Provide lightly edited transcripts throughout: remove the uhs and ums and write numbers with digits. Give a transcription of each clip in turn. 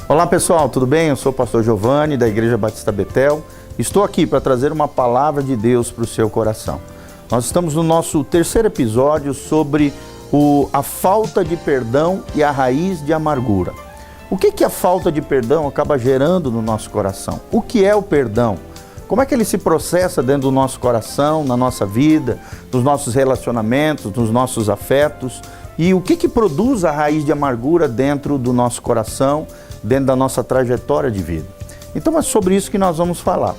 Olá pessoal, tudo bem? Eu sou o pastor Giovanni da Igreja Batista Betel. Estou aqui para trazer uma palavra de Deus para o seu coração. Nós estamos no nosso terceiro episódio sobre a falta de perdão e a raiz de amargura. O que a falta de perdão acaba gerando no nosso coração? O que é o perdão? Como é que ele se processa dentro do nosso coração, na nossa vida, nos nossos relacionamentos, nos nossos afetos? E o que produz a raiz de amargura dentro do nosso coração, dentro da nossa trajetória de vida? Então é sobre isso que nós vamos falar.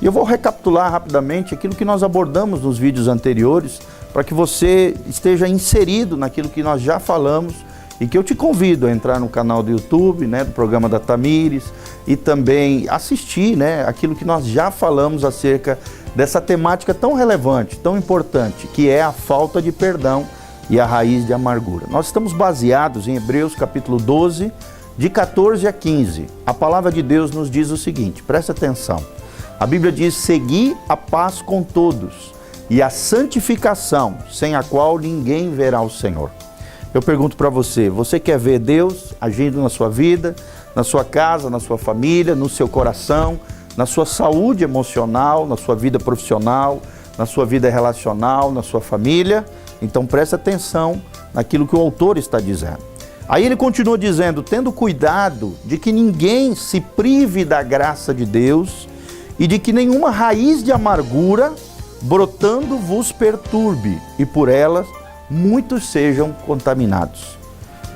E eu vou recapitular rapidamente aquilo que nós abordamos nos vídeos anteriores, para que você esteja inserido naquilo que nós já falamos e que eu te convido a entrar no canal do YouTube, do programa da Tamires, e também assistir aquilo que nós já falamos acerca dessa temática tão relevante, tão importante, que é a falta de perdão e a raiz de amargura. Nós estamos baseados em Hebreus capítulo 12, de 14 a 15. A palavra de Deus nos diz o seguinte, presta atenção. A Bíblia diz: segui a paz com todos e a santificação, sem a qual ninguém verá o Senhor. Eu pergunto para você, você quer ver Deus agindo na sua vida, na sua casa, na sua família, no seu coração, na sua saúde emocional, na sua vida profissional, na sua vida relacional, na sua família? Então presta atenção naquilo que o autor está dizendo. Aí ele continua dizendo: tendo cuidado de que ninguém se prive da graça de Deus e de que nenhuma raiz de amargura brotando vos perturbe e por elas muitos sejam contaminados.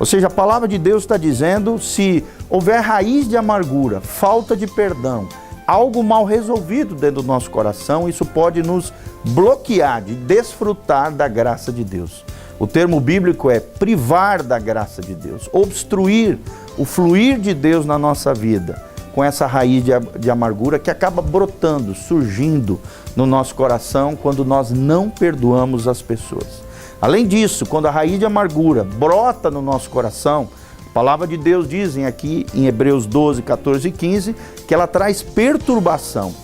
Ou seja, a palavra de Deus está dizendo, se houver raiz de amargura, falta de perdão, algo mal resolvido dentro do nosso coração, isso pode nos bloquear de desfrutar da graça de Deus. O termo bíblico é privar da graça de Deus, obstruir o fluir de Deus na nossa vida, com essa raiz de amargura que acaba brotando, surgindo no nosso coração quando nós não perdoamos as pessoas. Além disso, quando a raiz de amargura brota no nosso coração, a palavra de Deus diz aqui em Hebreus 12, 14 e 15, que ela traz perturbação.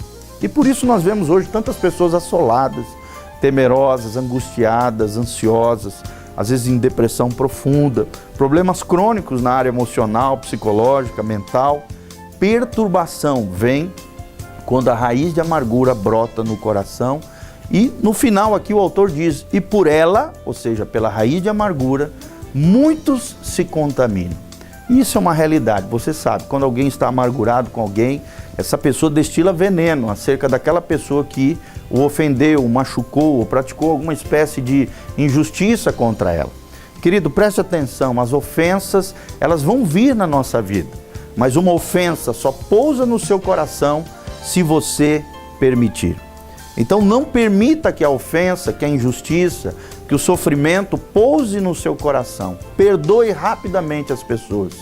E por isso nós vemos hoje tantas pessoas assoladas, temerosas, angustiadas, ansiosas, às vezes em depressão profunda, problemas crônicos na área emocional, psicológica, mental. Perturbação vem quando a raiz de amargura brota no coração. E no final aqui o autor diz: e por ela, ou seja, pela raiz de amargura, muitos se contaminam. Isso é uma realidade, você sabe, quando alguém está amargurado com alguém, essa pessoa destila veneno acerca daquela pessoa que o ofendeu, o machucou, ou praticou alguma espécie de injustiça contra ela. Querido, preste atenção, as ofensas, elas vão vir na nossa vida, mas uma ofensa só pousa no seu coração se você permitir. Então não permita que a ofensa, que a injustiça, que o sofrimento pouse no seu coração. Perdoe rapidamente as pessoas.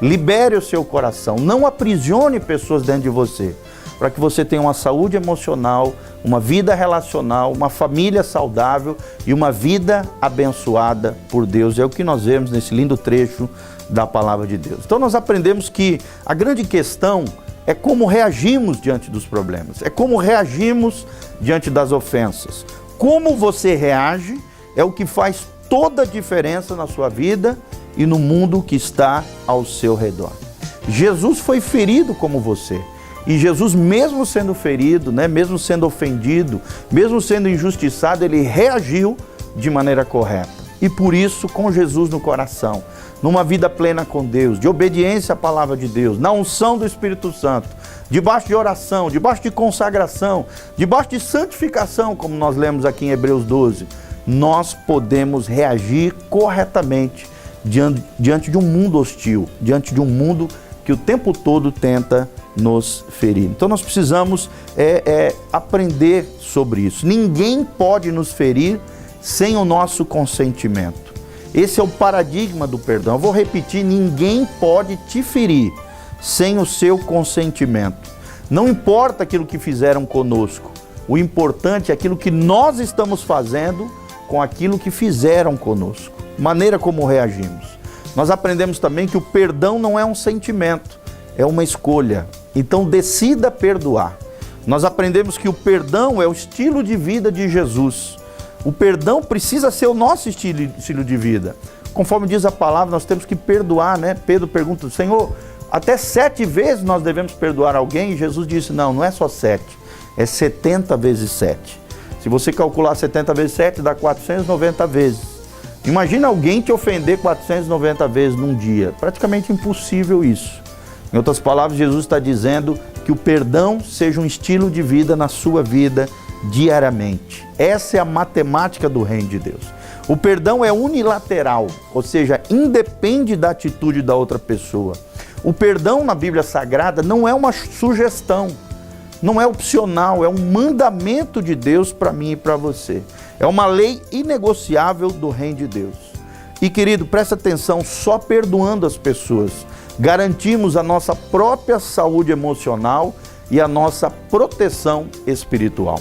Libere o seu coração. Não aprisione pessoas dentro de você, para que você tenha uma saúde emocional, uma vida relacional, uma família saudável e uma vida abençoada por Deus. É o que nós vemos nesse lindo trecho da palavra de Deus. Então nós aprendemos que a grande questão é como reagimos diante dos problemas, é como reagimos diante das ofensas. Como você reage é o que faz toda a diferença na sua vida e no mundo que está ao seu redor. Jesus foi ferido como você. E Jesus, mesmo sendo ferido, mesmo sendo ofendido, mesmo sendo injustiçado, ele reagiu de maneira correta. E por isso, com Jesus no coração, numa vida plena com Deus, de obediência à palavra de Deus, na unção do Espírito Santo, debaixo de oração, debaixo de consagração, debaixo de santificação, como nós lemos aqui em Hebreus 12, nós podemos reagir corretamente diante de um mundo hostil, diante de um mundo que o tempo todo tenta nos ferir. Então nós precisamos aprender sobre isso. Ninguém pode nos ferir sem o nosso consentimento. Esse é o paradigma do perdão. Eu vou repetir: ninguém pode te ferir sem o seu consentimento. Não importa aquilo que fizeram conosco, o importante é aquilo que nós estamos fazendo com aquilo que fizeram conosco, maneira como reagimos. Nós aprendemos também que o perdão não é um sentimento, é uma escolha. Então decida perdoar. Nós aprendemos que o perdão é o estilo de vida de Jesus. O perdão precisa ser o nosso estilo de vida. Conforme diz a palavra, nós temos que perdoar, Pedro pergunta: Senhor, Até 7 vezes nós devemos perdoar alguém, e Jesus disse, não é só 7, é 70 vezes 7. Se você calcular 70 vezes 7, dá 490 vezes. Imagina alguém te ofender 490 vezes num dia. Praticamente impossível isso. Em outras palavras, Jesus está dizendo que o perdão seja um estilo de vida na sua vida diariamente. Essa é a matemática do reino de Deus. O perdão é unilateral, ou seja, independe da atitude da outra pessoa. O perdão na Bíblia Sagrada não é uma sugestão, não é opcional, é um mandamento de Deus para mim e para você. É uma lei inegociável do reino de Deus. E querido, presta atenção, só perdoando as pessoas garantimos a nossa própria saúde emocional e a nossa proteção espiritual.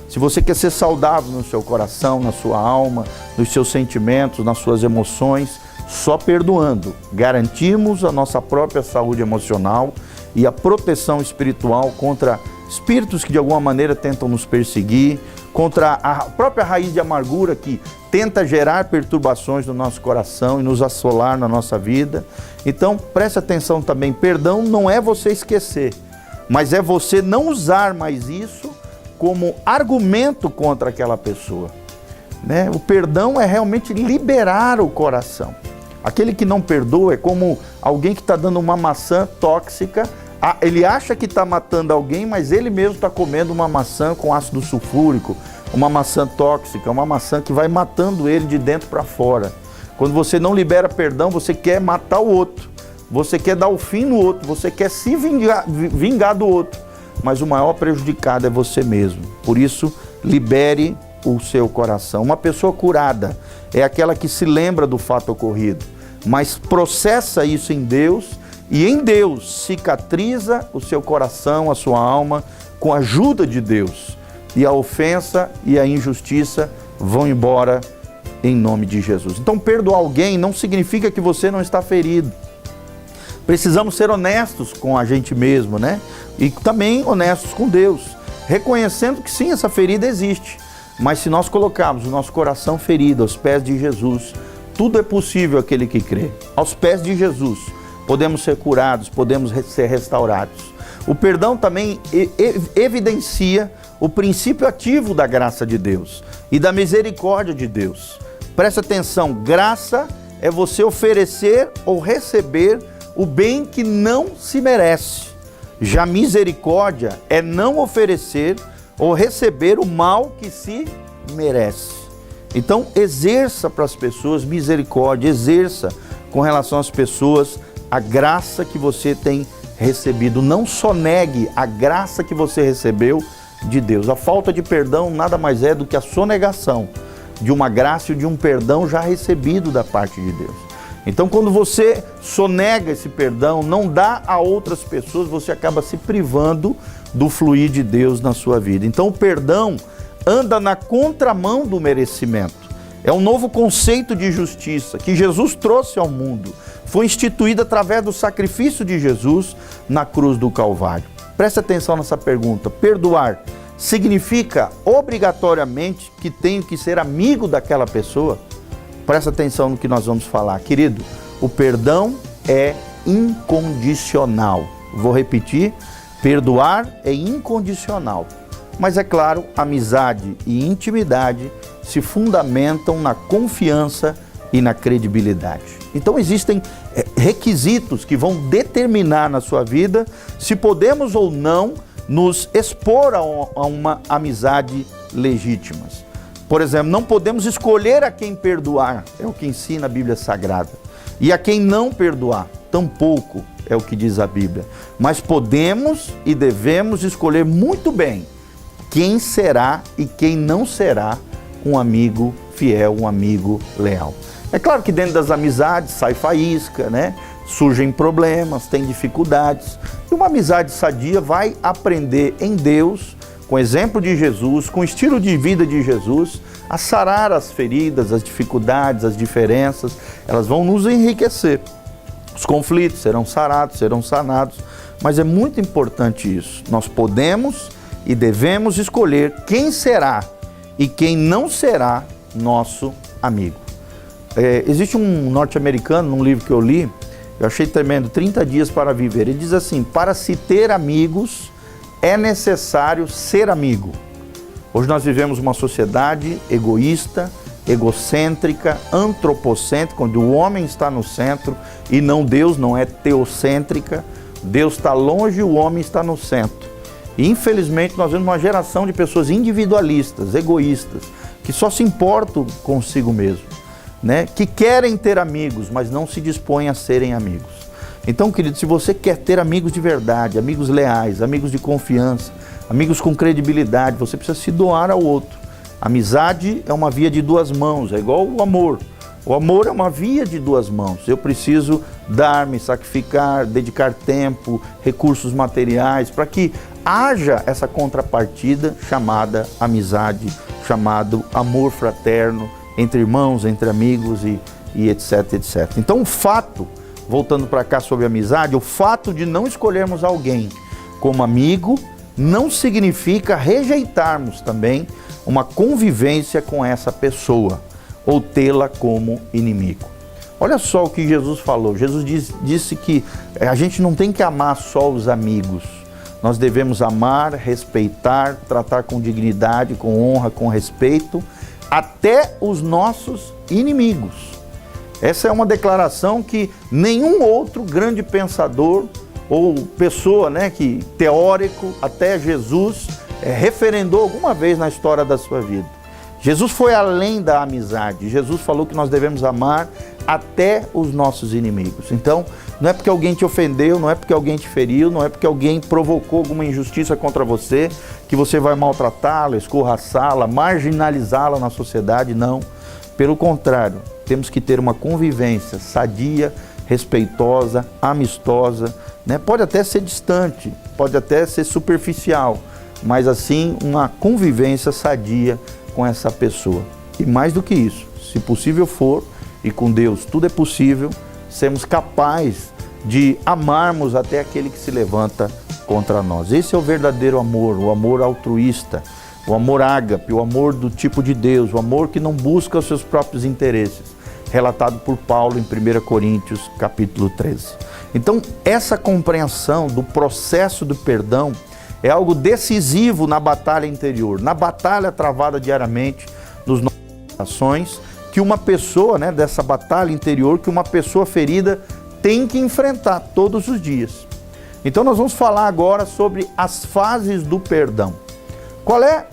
Se você quer ser saudável no seu coração, na sua alma, nos seus sentimentos, nas suas emoções, só perdoando garantimos a nossa própria saúde emocional e a proteção espiritual contra espíritos que de alguma maneira tentam nos perseguir, contra a própria raiz de amargura que tenta gerar perturbações no nosso coração e nos assolar na nossa vida. Então, preste atenção também, perdão não é você esquecer, mas é você não usar mais isso como argumento contra aquela pessoa, né? O perdão é realmente liberar o coração. Aquele que não perdoa é como alguém que está dando uma maçã tóxica. Ele acha que está matando alguém, mas ele mesmo está comendo uma maçã com ácido sulfúrico, uma maçã tóxica, uma maçã que vai matando ele de dentro para fora. Quando você não libera perdão, você quer matar o outro, você quer dar o fim no outro, você quer se vingar do outro, mas o maior prejudicado é você mesmo. Por isso, libere o seu coração. Uma pessoa curada é aquela que se lembra do fato ocorrido, mas processa isso em Deus, e em Deus cicatriza o seu coração, a sua alma, com a ajuda de Deus. E a ofensa e a injustiça vão embora em nome de Jesus. Então, perdoar alguém não significa que você não está ferido. Precisamos ser honestos com a gente mesmo, né? E também honestos com Deus, reconhecendo que sim, essa ferida existe. Mas se nós colocarmos o nosso coração ferido aos pés de Jesus, tudo é possível àquele que crê. Aos pés de Jesus, podemos ser curados, podemos ser restaurados. O perdão também evidencia o princípio ativo da graça de Deus e da misericórdia de Deus. Preste atenção, graça é você oferecer ou receber o bem que não se merece. Já misericórdia é não oferecer ou receber o mal que se merece. Então, exerça para as pessoas misericórdia, exerça com relação às pessoas a graça que você tem recebido. Não só negue a graça que você recebeu de Deus. A falta de perdão nada mais é do que a sonegação de uma graça e de um perdão já recebido da parte de Deus. Então, quando você sonega esse perdão, não dá a outras pessoas, você acaba se privando do fluir de Deus na sua vida. Então, o perdão anda na contramão do merecimento. É um novo conceito de justiça que Jesus trouxe ao mundo. Foi instituído através do sacrifício de Jesus na cruz do Calvário. Preste atenção nessa pergunta. Perdoar significa obrigatoriamente que tenho que ser amigo daquela pessoa? Presta atenção no que nós vamos falar. Querido, o perdão é incondicional. Vou repetir, perdoar é incondicional. Mas é claro, amizade e intimidade se fundamentam na confiança e na credibilidade. Então existem requisitos que vão determinar na sua vida se podemos ou não nos expor a uma amizade legítima. Por exemplo, não podemos escolher a quem perdoar, é o que ensina a Bíblia Sagrada. E a quem não perdoar, tampouco é o que diz a Bíblia. Mas podemos e devemos escolher muito bem quem será e quem não será um amigo fiel, um amigo leal. É claro que dentro das amizades sai faísca, né? Surgem problemas, tem dificuldades. E uma amizade sadia vai aprender em Deus, com o exemplo de Jesus, com o estilo de vida de Jesus, a sarar as feridas, as dificuldades, as diferenças. Elas vão nos enriquecer. Os conflitos serão sarados, serão sanados. Mas é muito importante isso. Nós podemos e devemos escolher quem será e quem não será nosso amigo. Existe um norte-americano, num livro que eu li, Eu achei tremendo, 30 dias para viver. Ele diz assim: para se ter amigos, é necessário ser amigo. Hoje nós vivemos uma sociedade egoísta, egocêntrica, antropocêntrica, onde o homem está no centro e não Deus, não é teocêntrica. Deus está longe e o homem está no centro. E infelizmente nós vemos uma geração de pessoas individualistas, egoístas, que só se importam consigo mesmo, né? Que querem ter amigos, mas não se dispõem a serem amigos. Então, querido, se você quer ter amigos de verdade, amigos leais, amigos de confiança, amigos com credibilidade, você precisa se doar ao outro. Amizade é uma via de duas mãos, é igual o amor. O amor é uma via de duas mãos. Eu preciso dar, me sacrificar, dedicar tempo, recursos materiais, para que haja essa contrapartida chamada amizade, chamado amor fraterno, entre irmãos, entre amigos e etc, etc. Então o fato, voltando para cá sobre amizade, o fato de não escolhermos alguém como amigo não significa rejeitarmos também uma convivência com essa pessoa ou tê-la como inimigo. Olha só o que Jesus falou. Jesus disse que a gente não tem que amar só os amigos. Nós devemos amar, respeitar, tratar com dignidade, com honra, com respeito, até os nossos inimigos. Essa é uma declaração que nenhum outro grande pensador ou pessoa, que teórico, até Jesus, referendou alguma vez na história da sua vida. Jesus foi além da amizade. Jesus falou que nós devemos amar até os nossos inimigos. Então, não é porque alguém te ofendeu, não é porque alguém te feriu, não é porque alguém provocou alguma injustiça contra você, que você vai maltratá-la, escorraçá-la, marginalizá-la na sociedade, não. Pelo contrário, temos que ter uma convivência sadia, respeitosa, amistosa, Pode até ser distante, pode até ser superficial, mas assim, uma convivência sadia com essa pessoa. E mais do que isso, se possível for, e com Deus tudo é possível, sermos capazes de amarmos até aquele que se levanta contra nós. Esse é o verdadeiro amor, o amor altruísta, o amor ágape, o amor do tipo de Deus, o amor que não busca os seus próprios interesses, relatado por Paulo em 1 Coríntios, capítulo 13. Então, essa compreensão do processo do perdão é algo decisivo na batalha interior, na batalha travada diariamente nos nossos corações, que uma pessoa, dessa batalha interior, que uma pessoa ferida tem que enfrentar todos os dias. Então nós vamos falar agora sobre as fases do perdão. Qual é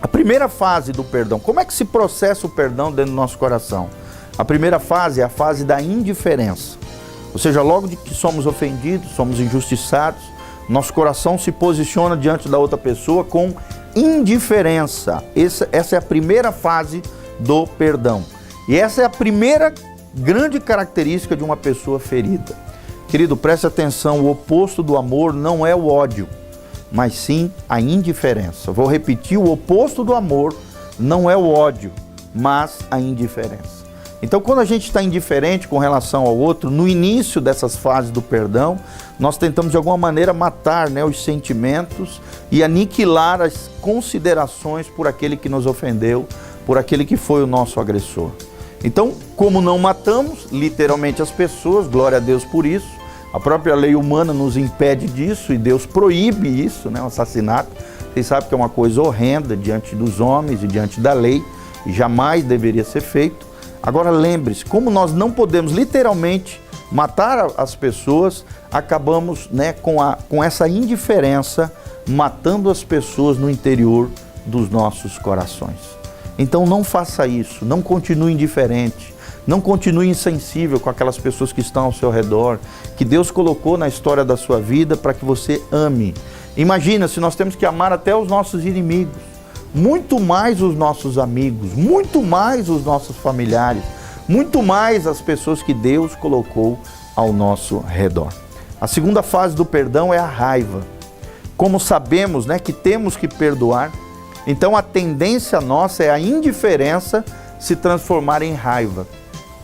a primeira fase do perdão? Como é que se processa o perdão dentro do nosso coração? A primeira fase é a fase da indiferença. Ou seja, logo de que somos ofendidos, somos injustiçados, nosso coração se posiciona diante da outra pessoa com indiferença. Essa é a primeira fase do perdão. E essa é a primeira grande característica de uma pessoa ferida. Querido, preste atenção, o oposto do amor não é o ódio, mas sim a indiferença. Vou repetir, o oposto do amor não é o ódio, mas a indiferença. Então, quando a gente está indiferente com relação ao outro, no início dessas fases do perdão, nós tentamos de alguma maneira matar os sentimentos e aniquilar as considerações por aquele que nos ofendeu, por aquele que foi o nosso agressor. Então, como não matamos literalmente as pessoas, glória a Deus por isso, a própria lei humana nos impede disso e Deus proíbe isso, o assassinato. Vocês sabem que é uma coisa horrenda diante dos homens e diante da lei e jamais deveria ser feito. Agora lembre-se, como nós não podemos literalmente matar as pessoas, acabamos com essa indiferença, matando as pessoas no interior dos nossos corações. Então não faça isso, não continue indiferente, não continue insensível com aquelas pessoas que estão ao seu redor, que Deus colocou na história da sua vida para que você ame. Imagina se nós temos que amar até os nossos inimigos, muito mais os nossos amigos, muito mais os nossos familiares, muito mais as pessoas que Deus colocou ao nosso redor. A segunda fase do perdão é a raiva. Como sabemos que temos que perdoar, então a tendência nossa é a indiferença se transformar em raiva.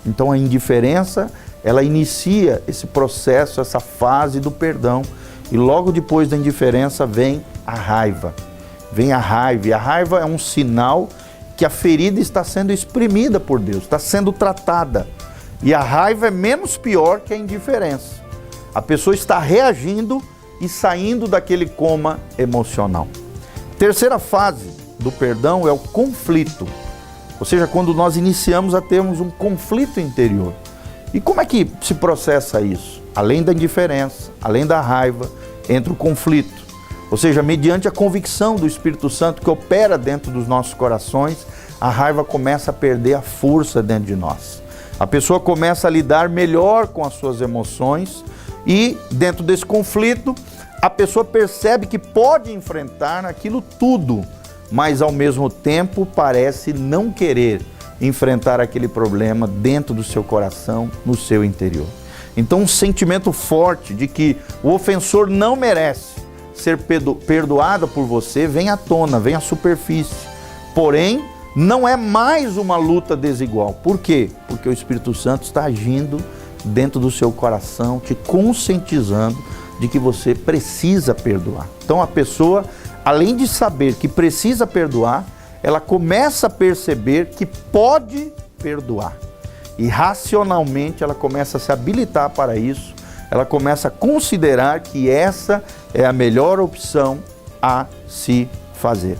Então a indiferença, ela inicia esse processo, essa fase do perdão, e logo depois da indiferença vem a raiva. Vem a raiva, e a raiva é um sinal que a ferida está sendo exprimida por Deus, está sendo tratada. E a raiva é menos pior que a indiferença. A pessoa está reagindo e saindo daquele coma emocional. Terceira fase do perdão é o conflito. Ou seja, quando nós iniciamos a termos um conflito interior. E como é que se processa isso? Além da indiferença, além da raiva, entra o conflito. Ou seja, mediante a convicção do Espírito Santo que opera dentro dos nossos corações, a raiva começa a perder a força dentro de nós. A pessoa começa a lidar melhor com as suas emoções e, dentro desse conflito, a pessoa percebe que pode enfrentar aquilo tudo, mas ao mesmo tempo parece não querer enfrentar aquele problema dentro do seu coração, no seu interior. Então, um sentimento forte de que o ofensor não merece ser perdoado por você vem à tona, vem à superfície. Porém, não é mais uma luta desigual. Por quê? Porque o Espírito Santo está agindo dentro do seu coração, te conscientizando de que você precisa perdoar. Então, a pessoa, além de saber que precisa perdoar, ela começa a perceber que pode perdoar. E racionalmente ela começa a se habilitar para isso, ela começa a considerar que essa é a melhor opção a se fazer.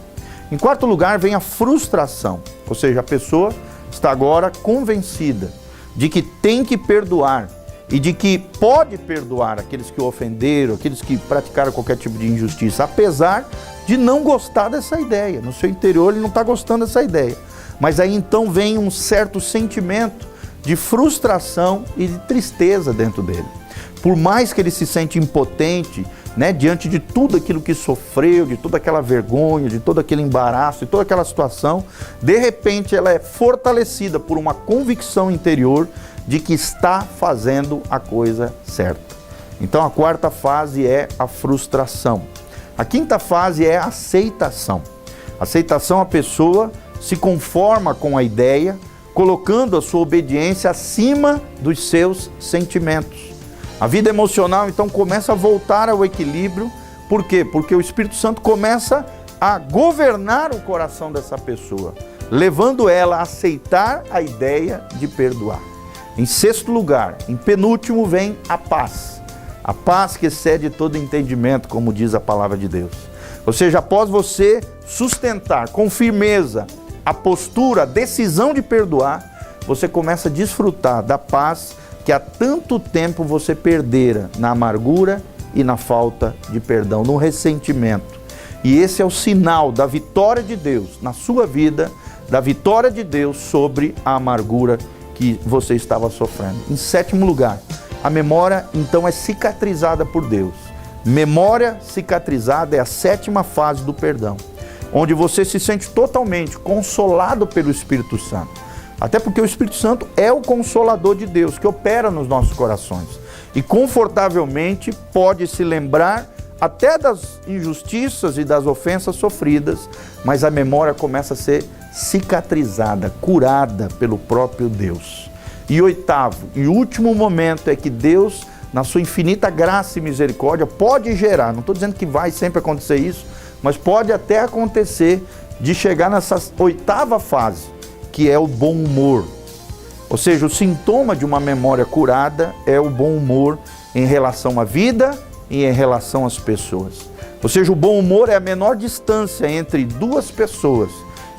Em quarto lugar vem a frustração, ou seja, a pessoa está agora convencida de que tem que perdoar e de que pode perdoar aqueles que o ofenderam, aqueles que praticaram qualquer tipo de injustiça, apesar de não gostar dessa ideia. No seu interior ele não está gostando dessa ideia. Mas aí então vem um certo sentimento de frustração e de tristeza dentro dele. Por mais que ele se sente impotente, diante de tudo aquilo que sofreu, de toda aquela vergonha, de todo aquele embaraço, de toda aquela situação, de repente ela é fortalecida por uma convicção interior de que está fazendo a coisa certa. Então a quarta fase é a frustração. A quinta fase é a aceitação. Aceitação, a pessoa se conforma com a ideia, colocando a sua obediência acima dos seus sentimentos. A vida emocional, então, começa a voltar ao equilíbrio. Por quê? Porque o Espírito Santo começa a governar o coração dessa pessoa, levando ela a aceitar a ideia de perdoar. Em sexto lugar, em penúltimo, vem a paz. A paz que excede todo entendimento, como diz a palavra de Deus. Ou seja, após você sustentar com firmeza a postura, a decisão de perdoar, você começa a desfrutar da paz que há tanto tempo você perdera na amargura e na falta de perdão, no ressentimento. E esse é o sinal da vitória de Deus na sua vida, da vitória de Deus sobre a amargura que você estava sofrendo. Em sétimo lugar, a memória então é cicatrizada por Deus. Memória cicatrizada é a sétima fase do perdão, onde você se sente totalmente consolado pelo Espírito Santo. Até porque o Espírito Santo é o Consolador de Deus, que opera nos nossos corações. E confortavelmente pode se lembrar até das injustiças e das ofensas sofridas, mas a memória começa a ser cicatrizada, curada pelo próprio Deus. E oitavo e último momento é que Deus, na sua infinita graça e misericórdia, pode gerar, não estou dizendo que vai sempre acontecer isso, mas pode até acontecer de chegar nessa oitava fase, que é o bom humor. Ou seja, o sintoma de uma memória curada é o bom humor em relação à vida e em relação às pessoas. Ou seja, o bom humor é a menor distância entre duas pessoas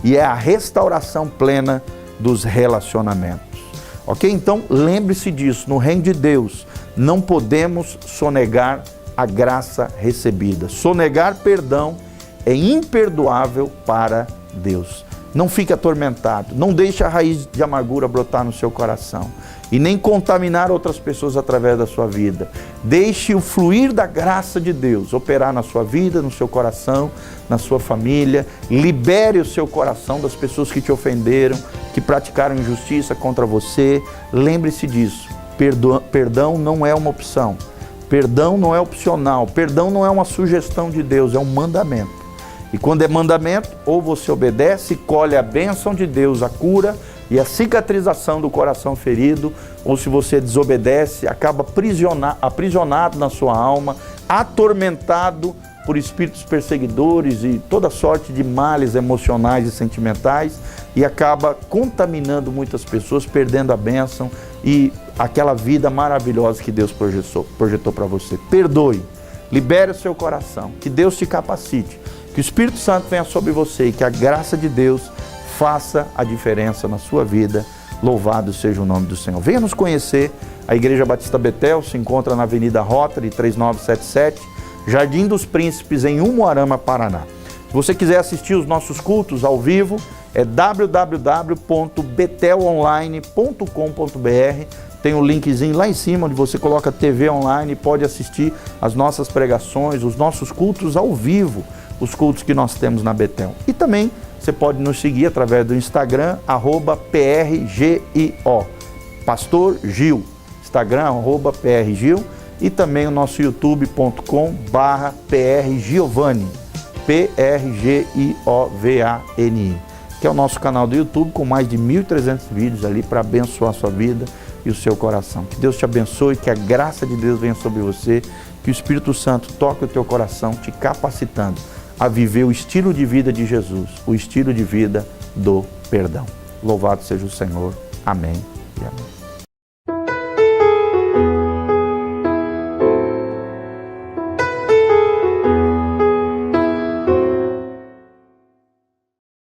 e é a restauração plena dos relacionamentos. Ok? Então, lembre-se disso, no reino de Deus não podemos sonegar a graça recebida. Sonegar perdão é imperdoável para Deus. Não fique atormentado, não deixe a raiz de amargura brotar no seu coração e nem contaminar outras pessoas através da sua vida. Deixe o fluir da graça de Deus operar na sua vida, no seu coração, na sua família. Libere o seu coração das pessoas que te ofenderam, que praticaram injustiça contra você. Lembre-se disso, perdão não é uma opção, perdão não é opcional, perdão não é uma sugestão de Deus, é um mandamento. E quando é mandamento, ou você obedece e colhe a bênção de Deus, a cura e a cicatrização do coração ferido, ou se você desobedece, acaba aprisionado na sua alma, atormentado por espíritos perseguidores e toda sorte de males emocionais e sentimentais, e acaba contaminando muitas pessoas, perdendo a bênção, e aquela vida maravilhosa que Deus projetou para você. Perdoe, libere o seu coração, que Deus te capacite, que o Espírito Santo venha sobre você e que a graça de Deus faça a diferença na sua vida. Louvado seja o nome do Senhor. Venha nos conhecer. A Igreja Batista Betel se encontra na Avenida Rotary 3977, Jardim dos Príncipes, em Umuarama, Paraná. Se você quiser assistir os nossos cultos ao vivo, é www.betelonline.com.br. Tem um linkzinho lá em cima onde você coloca TV online e pode assistir as nossas pregações, os nossos cultos ao vivo, os cultos que nós temos na Betel. E também você pode nos seguir através do Instagram, @PRGIO, Pastor Gil, Instagram, @PRGil, e também o nosso youtube.com/PRGiovani, PRGIOVANI, que é o nosso canal do YouTube com mais de 1.300 vídeos ali para abençoar a sua vida e o seu coração. Que Deus te abençoe, que a graça de Deus venha sobre você, que o Espírito Santo toque o teu coração, te capacitando a viver o estilo de vida de Jesus, o estilo de vida do perdão. Louvado seja o Senhor. Amém e amém.